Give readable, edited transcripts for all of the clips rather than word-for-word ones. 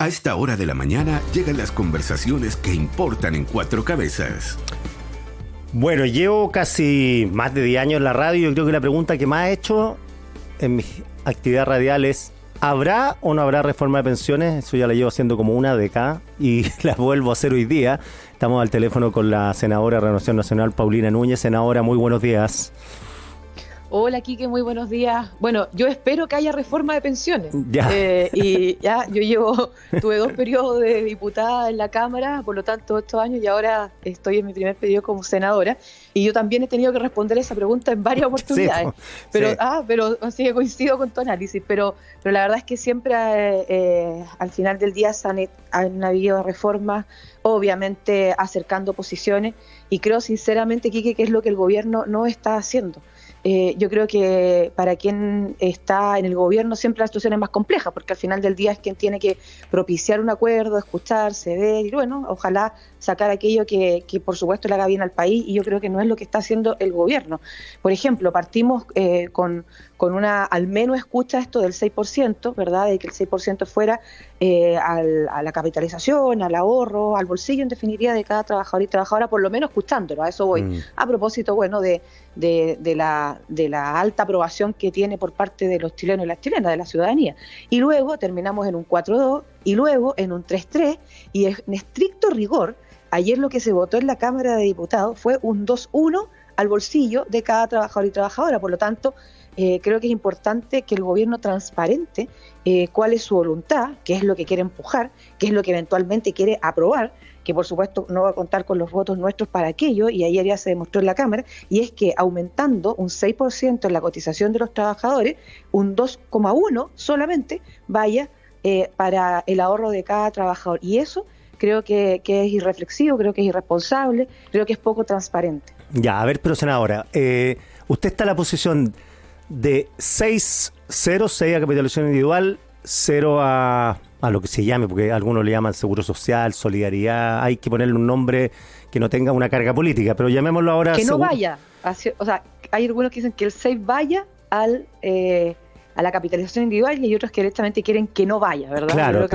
A esta hora de la mañana llegan las conversaciones que importan en Cuatro Cabezas. Bueno, llevo casi más de 10 años en la radio y yo creo que la pregunta que más he hecho en mi actividad radial es: ¿habrá o no habrá reforma de pensiones? Eso ya la llevo haciendo como una década y la vuelvo a hacer hoy día. Estamos al teléfono con la senadora de Renovación Nacional, Paulina Núñez. Senadora, muy buenos días. Hola, Quique, muy buenos días. Bueno, yo espero que haya reforma de pensiones. Ya. Tuve 2 periodos de diputada en la Cámara, por lo tanto, estos años, y ahora estoy en mi primer periodo como senadora. Y yo también he tenido que responder esa pregunta en varias oportunidades. Sí, pero así que coincido con tu análisis. Pero la verdad es que siempre al final del día han habido reformas, obviamente acercando posiciones. Y creo sinceramente, Quique, que es lo que el gobierno no está haciendo. Yo creo que para quien está en el gobierno siempre la situación es más compleja, porque al final del día es quien tiene que propiciar un acuerdo, escuchar, ceder y bueno, ojalá sacar aquello que por supuesto le haga bien al país, y yo creo que no es lo que está haciendo el gobierno. Por ejemplo, partimos con una al menos escucha esto del 6%, ¿verdad? De que el 6% fuera a la capitalización, al ahorro, al bolsillo en definitiva de cada trabajador y trabajadora, por lo menos escuchándolo, a eso voy. A propósito, bueno, de la alta aprobación que tiene por parte de los chilenos y las chilenas, de la ciudadanía. Y luego terminamos en un 4-2 y luego en un 3-3, y en estricto rigor, ayer lo que se votó en la Cámara de Diputados fue un 2-1 al bolsillo de cada trabajador y trabajadora. Por lo tanto, creo que es importante que el gobierno transparente cuál es su voluntad, qué es lo que quiere empujar, qué es lo que eventualmente quiere aprobar, que por supuesto no va a contar con los votos nuestros para aquello, y ayer ya se demostró en la Cámara, y es que aumentando un 6% en la cotización de los trabajadores, un 2,1 solamente vaya para el ahorro de cada trabajador. Y eso creo que es irreflexivo, creo que es irresponsable, creo que es poco transparente. Ya, a ver, pero senadora, usted está en la posición de 6-0, 6 a capitalización individual, 0 a lo que se llame, porque algunos le llaman seguro social, solidaridad, hay que ponerle un nombre que no tenga una carga política, pero llamémoslo ahora... Que no vaya, o sea, hay algunos que dicen que el 6 vaya a la capitalización individual, y hay otros que directamente quieren que no vaya, ¿verdad? Claro,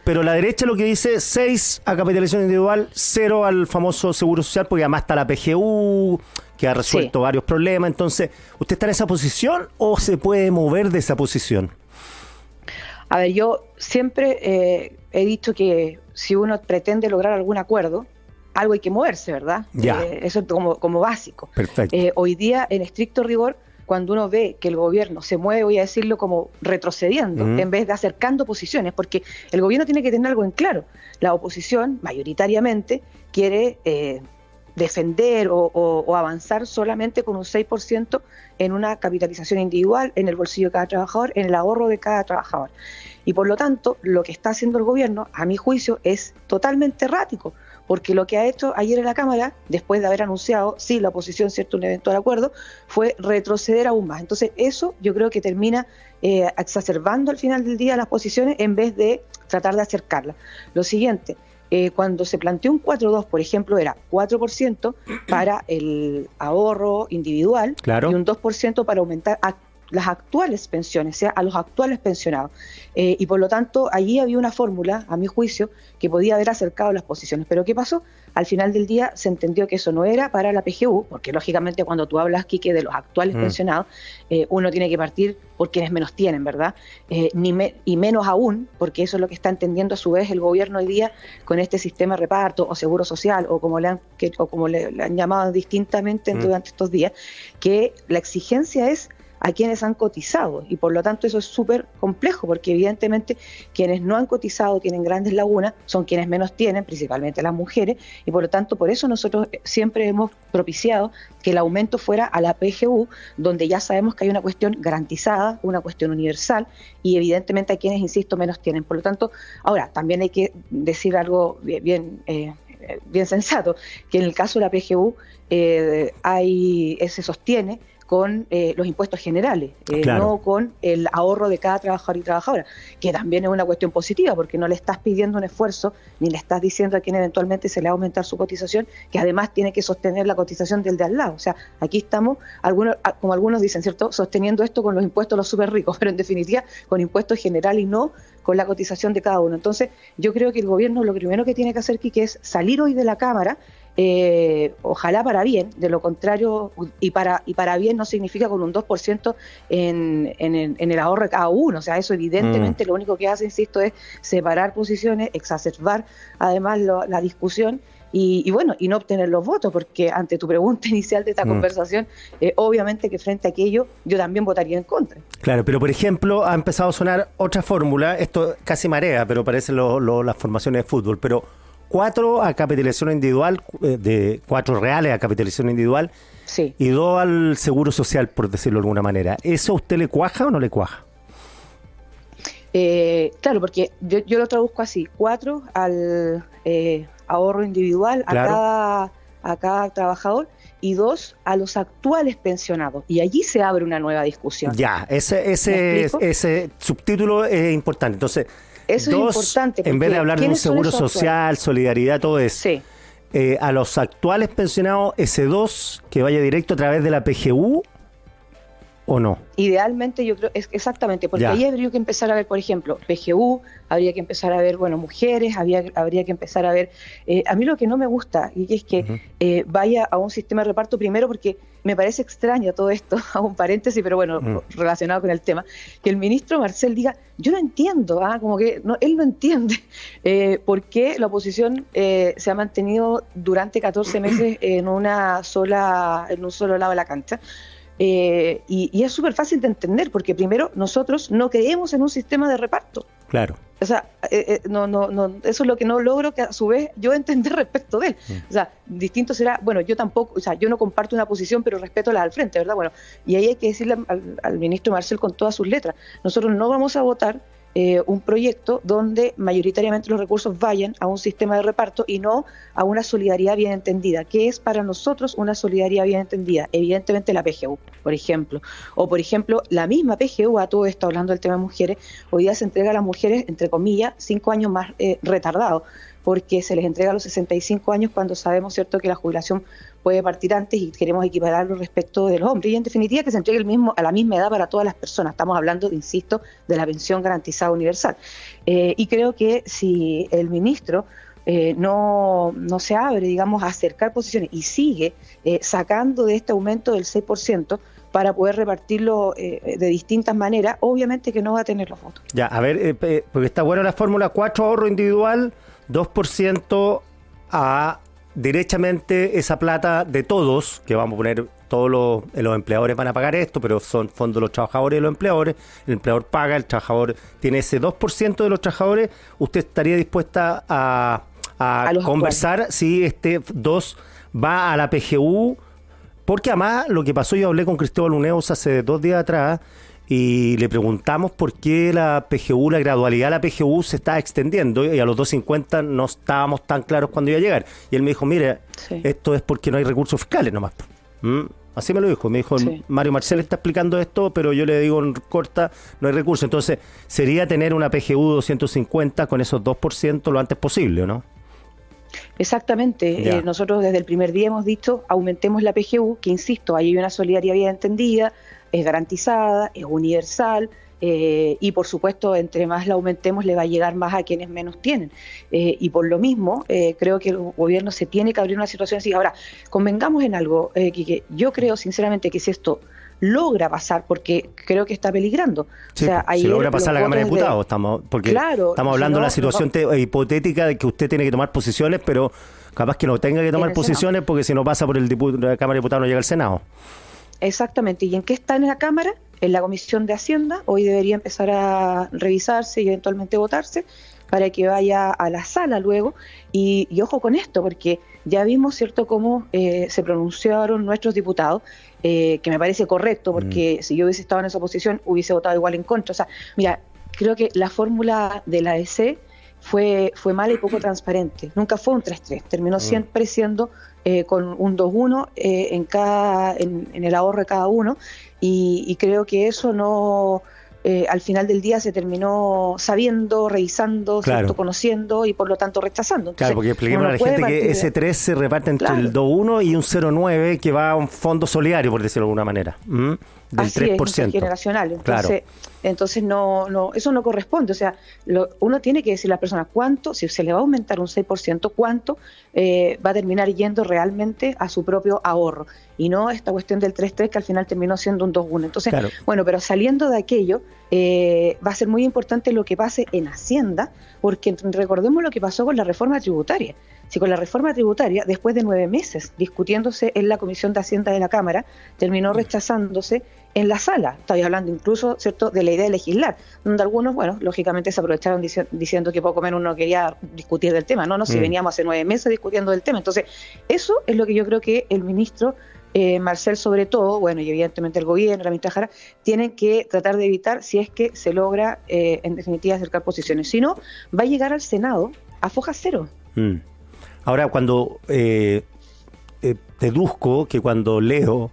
pero la derecha lo que dice 6 a capitalización individual, 0 al famoso seguro social, porque además está la PGU, que ha resuelto varios problemas. Entonces, ¿usted está en esa posición o se puede mover de esa posición? A ver, yo siempre he dicho que si uno pretende lograr algún acuerdo, algo hay que moverse, ¿verdad? Eso es como básico. Perfecto. Hoy día, en estricto rigor, cuando uno ve que el gobierno se mueve, voy a decirlo, como retrocediendo, en vez de acercando posiciones, porque el gobierno tiene que tener algo en claro. La oposición, mayoritariamente, quiere defender o avanzar solamente con un 6% en una capitalización individual, en el bolsillo de cada trabajador, en el ahorro de cada trabajador. Y por lo tanto, lo que está haciendo el gobierno, a mi juicio, es totalmente errático, porque lo que ha hecho ayer en la Cámara, después de haber anunciado, sí, la oposición, cierto, un eventual acuerdo, fue retroceder aún más. Entonces, eso yo creo que termina exacerbando al final del día las posiciones en vez de tratar de acercarlas. Lo siguiente, cuando se planteó un 4-2, por ejemplo, era 4% para el ahorro individual, claro, y un 2% para aumentar las actuales pensiones, o sea, a los actuales pensionados. Y por lo tanto, allí había una fórmula, a mi juicio, que podía haber acercado las posiciones. Pero ¿qué pasó? Al final del día se entendió que eso no era para la PGU, porque lógicamente cuando tú hablas, Quique, de los actuales pensionados, uno tiene que partir por quienes menos tienen, ¿verdad? Y menos aún, porque eso es lo que está entendiendo a su vez el gobierno hoy día con este sistema de reparto o seguro social, o como le han llamado distintamente durante estos días, que la exigencia es a quienes han cotizado, y por lo tanto eso es súper complejo, porque evidentemente quienes no han cotizado tienen grandes lagunas, son quienes menos tienen, principalmente las mujeres, y por lo tanto por eso nosotros siempre hemos propiciado que el aumento fuera a la PGU, donde ya sabemos que hay una cuestión garantizada, una cuestión universal, y evidentemente hay quienes, insisto, menos tienen. Por lo tanto, ahora también hay que decir algo bien sensato, que en el caso de la PGU se sostiene con los impuestos generales, claro, no con el ahorro de cada trabajador y trabajadora, que también es una cuestión positiva, porque no le estás pidiendo un esfuerzo, ni le estás diciendo a quien eventualmente se le va a aumentar su cotización, que además tiene que sostener la cotización del de al lado. O sea, aquí estamos, como algunos dicen, ¿cierto?, sosteniendo esto con los impuestos de los súper ricos, pero en definitiva con impuestos generales y no con la cotización de cada uno. Entonces, yo creo que el gobierno lo primero que tiene que hacer, Quique, es salir hoy de la Cámara, ojalá para bien, de lo contrario, y para bien no significa con un 2% en el ahorro de cada uno. O sea, eso evidentemente lo único que hace, insisto, es separar posiciones, exacerbar además la discusión. Y bueno, y no obtener los votos, porque ante tu pregunta inicial de esta conversación, obviamente que frente a aquello yo también votaría en contra. Claro, pero por ejemplo ha empezado a sonar otra fórmula, esto casi marea, pero parecen las formaciones de fútbol, pero 4 a capitalización individual, de 4 reales a capitalización individual, sí, y 2 al seguro social, por decirlo de alguna manera. ¿Eso a usted le cuaja o no le cuaja? Claro, porque yo lo traduzco así: 4 al ahorro individual a cada trabajador, y 2 a los actuales pensionados. Y allí se abre una nueva discusión. Ya, ese subtítulo es importante. Entonces, eso 2, es importante. En vez de hablar de un seguro social, solidaridad, todo eso, sí, a los actuales pensionados, ese 2 que vaya directo a través de la PGU, ¿o no? Idealmente yo creo, es exactamente, porque ahí habría que empezar a ver, por ejemplo, PGU, habría que empezar a ver, bueno, mujeres, habría que empezar a ver, a mí lo que no me gusta, y es que vaya a un sistema de reparto, primero porque me parece extraño todo esto, hago un paréntesis, pero bueno, relacionado con el tema, que el ministro Marcel diga, yo no entiendo, como que él no entiende por qué la oposición se ha mantenido durante 14 meses en un solo lado de la cancha. Y es súper fácil de entender, porque primero nosotros no creemos en un sistema de reparto. Claro. O sea, no, eso es lo que no logro que a su vez yo entender respecto de él. O sea, distinto será, bueno, yo tampoco, o sea, yo no comparto una posición, pero respeto la al frente, ¿verdad? Bueno, y ahí hay que decirle al ministro Marcel con todas sus letras, nosotros no vamos a votar un proyecto donde mayoritariamente los recursos vayan a un sistema de reparto y no a una solidaridad bien entendida. ¿Qué es para nosotros una solidaridad bien entendida? Evidentemente la PGU, por ejemplo. O, por ejemplo, la misma PGU, a todo esto, hablando del tema de mujeres, hoy día se entrega a las mujeres, entre comillas, 5 años más retardados, porque se les entrega a los 65 años cuando sabemos, ¿cierto?, que la jubilación puede partir antes y queremos equipararlo respecto de los hombres. Y en definitiva que se entregue a la misma edad para todas las personas. Estamos hablando, insisto, de la pensión garantizada universal. Y creo que si el ministro no se abre, digamos, a acercar posiciones y sigue sacando de este aumento del 6% para poder repartirlo de distintas maneras, obviamente que no va a tener los votos. Ya, a ver, porque está buena la fórmula: 4 ahorro individual, 2% a derechamente esa plata de todos, que vamos a poner todos los empleadores van a pagar esto, pero son fondos de los trabajadores y los empleadores. El empleador paga, el trabajador tiene ese 2% de los trabajadores. ¿Usted estaría dispuesta a conversar actuales si este 2 va a la PGU? Porque además lo que pasó, yo hablé con Cristóbal Uneos hace 2 días atrás y le preguntamos por qué la PGU, la gradualidad de la PGU se está extendiendo, y a los 2.50 no estábamos tan claros cuándo iba a llegar. Y él me dijo, mire, esto es porque no hay recursos fiscales nomás. Así me lo dijo. Me dijo, Mario Marcel está explicando esto, pero yo le digo en corta, no hay recursos. Entonces, sería tener una PGU 250 con esos 2% lo antes posible, ¿no? Exactamente. Nosotros desde el primer día hemos dicho, aumentemos la PGU, que insisto, ahí hay una solidaridad bien entendida, es garantizada, es universal, y por supuesto, entre más la aumentemos, le va a llegar más a quienes menos tienen. Y por lo mismo, creo que el gobierno se tiene que abrir una situación así. Ahora, convengamos en algo, que yo creo sinceramente que si esto logra pasar, porque creo que está peligrando. Sí, o sea, si logra pasar la Cámara de Diputados, estamos hablando de una situación hipotética de que usted tiene que tomar posiciones, pero capaz que no tenga que tomar posiciones, porque si no pasa por la Cámara de Diputados no llega al Senado. Exactamente. ¿Y en qué está en la Cámara? En la Comisión de Hacienda. Hoy debería empezar a revisarse y eventualmente votarse para que vaya a la sala luego. Y ojo con esto, porque ya vimos, ¿cierto?, cómo se pronunciaron nuestros diputados, que me parece correcto, porque si yo hubiese estado en esa posición hubiese votado igual en contra. O sea, mira, creo que la fórmula de la ADC fue mala y poco transparente. Nunca fue un 3-3, terminó siempre siendo con un 2-1 en el ahorro de cada uno, y creo que eso no... al final del día se terminó sabiendo, revisando, ¿cierto?, conociendo y por lo tanto rechazando. Entonces, claro, porque expliquemos a la gente que ese 3 se reparte entre el 2-1 y un 0-9 que va a un fondo solidario, por decirlo de alguna manera. del Así 3%. es, intergeneracional. Claro. Entonces no, eso no corresponde. O sea, uno tiene que decirle a la persona cuánto, si se le va a aumentar un 6%, cuánto va a terminar yendo realmente a su propio ahorro. Y no esta cuestión del 3-3 que al final terminó siendo un 2-1. Entonces, Claro. bueno, pero saliendo de aquello, va a ser muy importante lo que pase en Hacienda, porque recordemos lo que pasó con la reforma tributaria. Si con la reforma tributaria, después de 9 meses discutiéndose en la Comisión de Hacienda de la Cámara, terminó rechazándose en la sala. Estoy hablando incluso, ¿cierto?, de la idea de legislar, donde algunos, bueno, lógicamente se aprovecharon diciendo que poco menos uno quería discutir del tema. No, si veníamos hace 9 meses discutiendo del tema. Entonces, eso es lo que yo creo que el ministro Marcel, sobre todo, bueno, y evidentemente el gobierno, la ministra Jara, tienen que tratar de evitar si es que se logra, en definitiva, acercar posiciones. Si no, va a llegar al Senado a foja cero. Ahora, cuando deduzco que cuando leo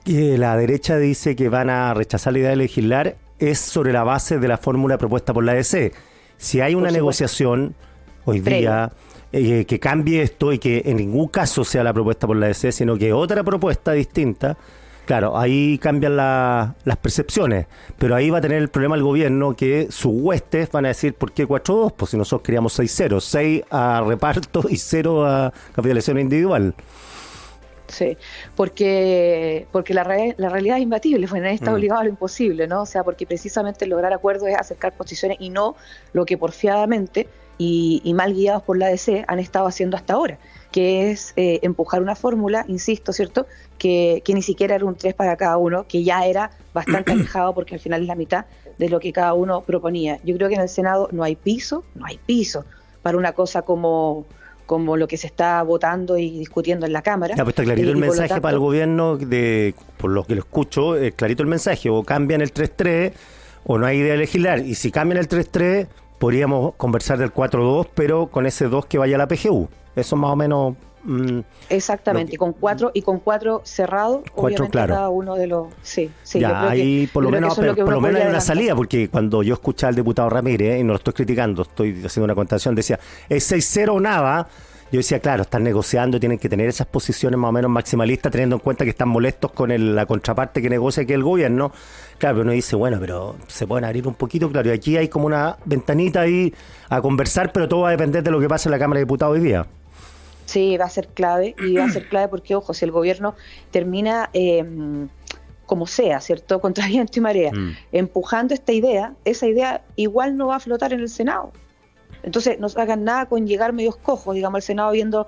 que la derecha dice que van a rechazar la idea de legislar, es sobre la base de la fórmula propuesta por la DC. Si hay una negociación hoy día que cambie esto y que en ningún caso sea la propuesta por la DC, sino que otra propuesta distinta, claro, ahí cambian las percepciones, pero ahí va a tener el problema el gobierno que sus huestes van a decir, ¿por qué 4-2? Pues si nosotros queríamos 6-0, 6 a reparto y 0 a capitalización individual. Sí, porque la realidad es imbatible, pues nadie está obligado a lo imposible, ¿no? O sea, porque precisamente lograr acuerdos es acercar posiciones y no lo que porfiadamente y mal guiados por la ADC han estado haciendo hasta ahora, que es empujar una fórmula, insisto, ¿cierto?, que ni siquiera era un 3 para cada uno, que ya era bastante alejado porque al final es la mitad de lo que cada uno proponía. Yo creo que en el Senado no hay piso para una cosa como lo que se está votando y discutiendo en la Cámara. Ya, pues está clarito el mensaje tanto, para el gobierno, por lo que lo escucho, es clarito el mensaje, o cambian el 3-3 o no hay idea de legislar, y si cambian el 3-3 podríamos conversar del 4-2, pero con ese 2 que vaya a la PGU. Eso más o menos... exactamente, con cuatro cerrados, obviamente claro. cada uno de los... Sí, ya, yo creo ahí que, por lo menos, por lo menos hay una salida, porque cuando yo escuchaba al diputado Ramírez, y no lo estoy criticando, estoy haciendo una contación, decía, es 6-0 o nada. Yo decía, claro, están negociando, tienen que tener esas posiciones más o menos maximalistas, teniendo en cuenta que están molestos con la contraparte que negocia, que es el gobierno. Claro, pero uno dice, bueno, pero se pueden abrir un poquito, claro, y aquí hay como una ventanita ahí a conversar, pero todo va a depender de lo que pase en la Cámara de Diputados hoy día. Sí, va a ser clave, porque, ojo, si el gobierno termina, como sea, ¿cierto?, contra viento y marea, empujando esta idea, esa idea igual no va a flotar en el Senado. Entonces, no hagan nada con llegar medios cojos, digamos, al Senado habiendo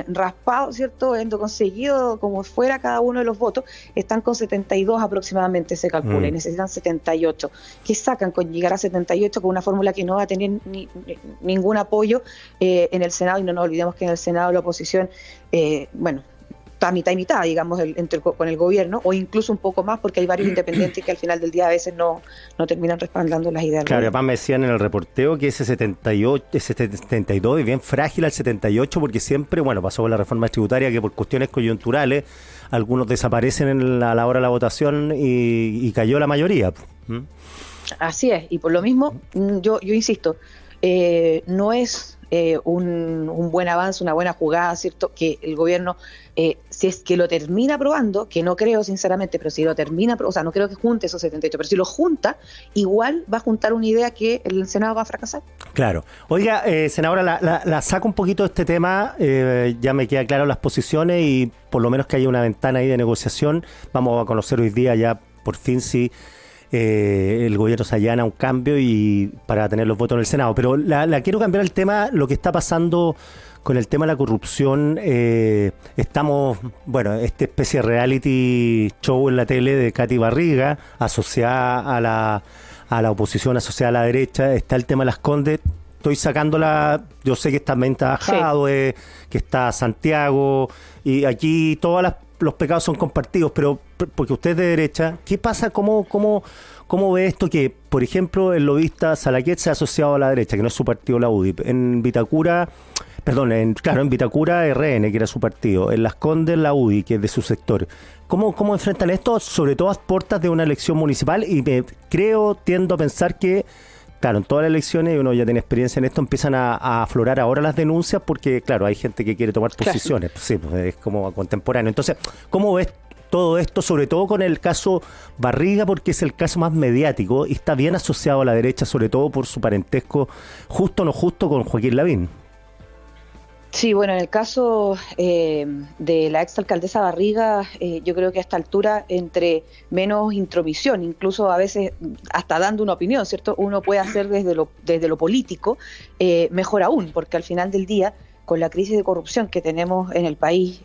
raspado, ¿cierto?, habiendo conseguido como fuera cada uno de los votos, están con 72 aproximadamente, se calcula, y necesitan 78. ¿Qué sacan con llegar a 78 con una fórmula que no va a tener ningún apoyo en el Senado? Y no nos olvidemos que en el Senado la oposición, está mitad y mitad, digamos, con el gobierno, o incluso un poco más, porque hay varios independientes que al final del día a veces no terminan respaldando las ideas. Claro, además me decían en el reporteo que ese 78, ese 72 es bien frágil al 78, porque siempre, pasó con la reforma tributaria, que por cuestiones coyunturales, algunos desaparecen a la hora de la votación y cayó la mayoría. Así es, y por lo mismo, yo insisto, no es un buen avance, una buena jugada, ¿cierto?, que el gobierno, si es que lo termina aprobando, que no creo sinceramente, pero si lo termina, o sea, no creo que junte esos 78, pero si lo junta, igual va a juntar una idea que el Senado va a fracasar. Claro. Oiga, senadora, la saco un poquito de este tema, ya me queda claro las posiciones y por lo menos que haya una ventana ahí de negociación. Vamos a conocer hoy día ya por fin si el gobierno se allana un cambio y para tener los votos en el Senado. Pero la quiero cambiar el tema, lo que está pasando con el tema de la corrupción. Estamos, esta especie de reality show en la tele de Katy Barriga, asociada a la oposición, asociada a la derecha. Está el tema de Las Condes. Estoy sacándola, yo sé que está Menta Jadwe, que está Santiago, y aquí todos los pecados son compartidos, pero porque usted es de derecha, ¿qué pasa? ¿Cómo ve esto que, por ejemplo, el lobista Salaquet se ha asociado a la derecha, que no es su partido, la UDI? En Vitacura RN, que era su partido, en Las Condes la UDI, que es de su sector. ¿Cómo enfrentan esto, sobre todo a puertas de una elección municipal? Y tiendo a pensar que, claro, en todas las elecciones, y uno ya tiene experiencia en esto, empiezan a aflorar ahora las denuncias porque, claro, hay gente que quiere tomar posiciones. Sí, pues es como contemporáneo. Entonces, ¿cómo ves todo esto, sobre todo con el caso Barriga, porque es el caso más mediático y está bien asociado a la derecha, sobre todo por su parentesco justo o no justo con Joaquín Lavín. Sí, bueno, en el caso de la exalcaldesa Barriga, yo creo que a esta altura, entre menos intromisión, incluso a veces hasta dando una opinión, ¿cierto? Uno puede hacer desde lo político, mejor aún, porque al final del día, con la crisis de corrupción que tenemos en el país,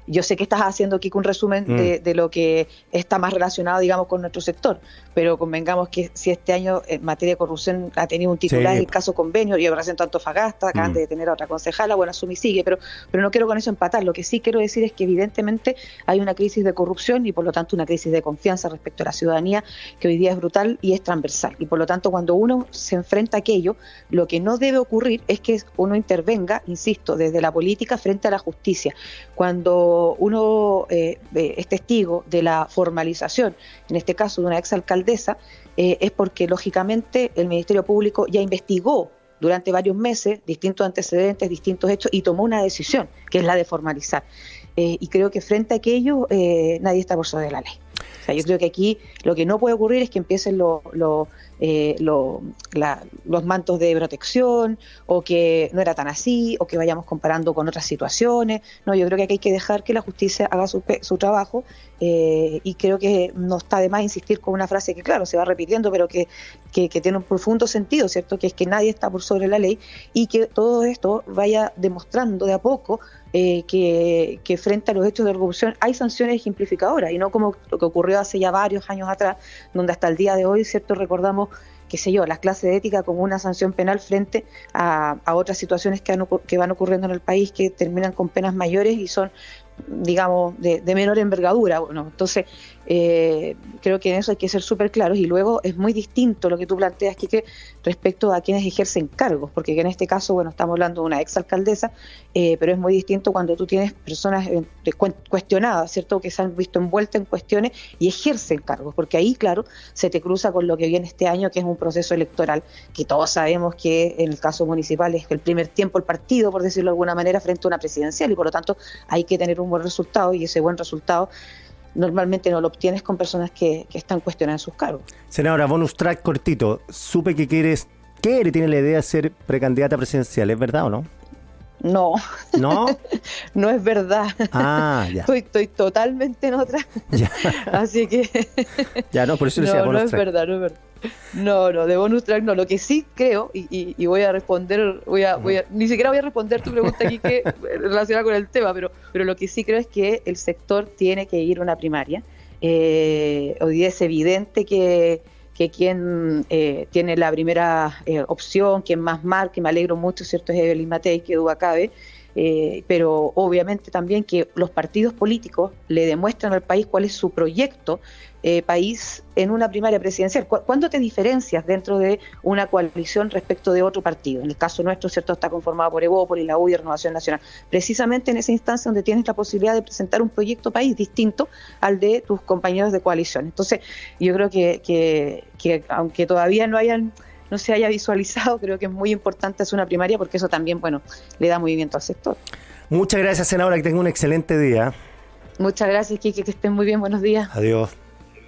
yo sé que estás haciendo aquí un resumen de lo que está más relacionado, digamos, con nuestro sector, pero convengamos que si este año en materia de corrupción ha tenido un titular, Sí. el caso Convenio, yo represento a Antofagasta, acaban de detener a otra concejala, bueno, Sumi sigue, pero no quiero con eso empatar. Lo que sí quiero decir es que evidentemente hay una crisis de corrupción y por lo tanto una crisis de confianza respecto a la ciudadanía que hoy día es brutal y es transversal. Y por lo tanto, cuando uno se enfrenta a aquello, lo que no debe ocurrir es que uno intervenga, insisto, desde la política frente a la justicia. Cuando uno es testigo de la formalización, en este caso de una exalcaldesa, es porque lógicamente el Ministerio Público ya investigó durante varios meses distintos antecedentes, distintos hechos y tomó una decisión, que es la de formalizar. Y creo que frente a aquello nadie está por sobre la ley. O sea, yo creo que aquí lo que no puede ocurrir es que empiecen los mantos de protección, o que no era tan así, o que vayamos comparando con otras situaciones. No, yo creo que aquí hay que dejar que la justicia haga su trabajo, y creo que no está de más insistir con una frase que, claro, se va repitiendo, pero que tiene un profundo sentido, ¿cierto? Que es que nadie está por sobre la ley, y que todo esto vaya demostrando de a poco que frente a los hechos de corrupción hay sanciones ejemplificadoras, y no como lo que ocurrió hace ya varios años atrás, donde hasta el día de hoy, ¿cierto?, recordamos, qué sé yo, las clases de ética como una sanción penal frente a otras situaciones que van ocurriendo en el país, que terminan con penas mayores y son, digamos, de menor envergadura. Bueno, entonces creo que en eso hay que ser súper claros. Y luego es muy distinto lo que tú planteas, Quique, respecto a quienes ejercen cargos, porque en este caso, bueno, estamos hablando de una exalcaldesa, pero es muy distinto cuando tú tienes personas cuestionadas, ¿cierto?, que se han visto envueltas en cuestiones y ejercen cargos, porque ahí, claro, se te cruza con lo que viene este año, que es un proceso electoral, que todos sabemos que en el caso municipal es el primer tiempo el partido, por decirlo de alguna manera, frente a una presidencial, y por lo tanto hay que tener un buen resultado, y ese buen resultado normalmente no lo obtienes con personas que están cuestionando sus cargos. Senadora, bonus track cortito. Supe que tiene la idea de ser precandidata presidencial, ¿es verdad o no? No, ¿No? no es verdad. Ah, ya. Estoy totalmente en otra. Ya, Así que ya no, por eso le decía no bonus es track. verdad, no es verdad. No, de bonus track no. Lo que sí creo, y voy a responder, ni siquiera voy a responder tu pregunta aquí que relacionada con el tema, pero lo que sí creo es que el sector tiene que ir a una primaria. Hoy día es evidente que quien tiene la primera opción, quien más marca, me alegro mucho, ¿cierto?, es Evelyn Matei, que duda cabe, pero obviamente también que los partidos políticos le demuestran al país cuál es su proyecto país en una primaria presidencial. ¿Cuándo te diferencias dentro de una coalición respecto de otro partido? En el caso nuestro, ¿cierto?, está conformado por Evópolis, la UDI y Renovación Nacional. Precisamente en esa instancia donde tienes la posibilidad de presentar un proyecto país distinto al de tus compañeros de coalición. Entonces, yo creo que aunque todavía no se haya visualizado, creo que es muy importante hacer una primaria, porque eso también, bueno, le da movimiento al sector. Muchas gracias, senadora, que tenga un excelente día. Muchas gracias, Quique, que estén muy bien, buenos días. Adiós.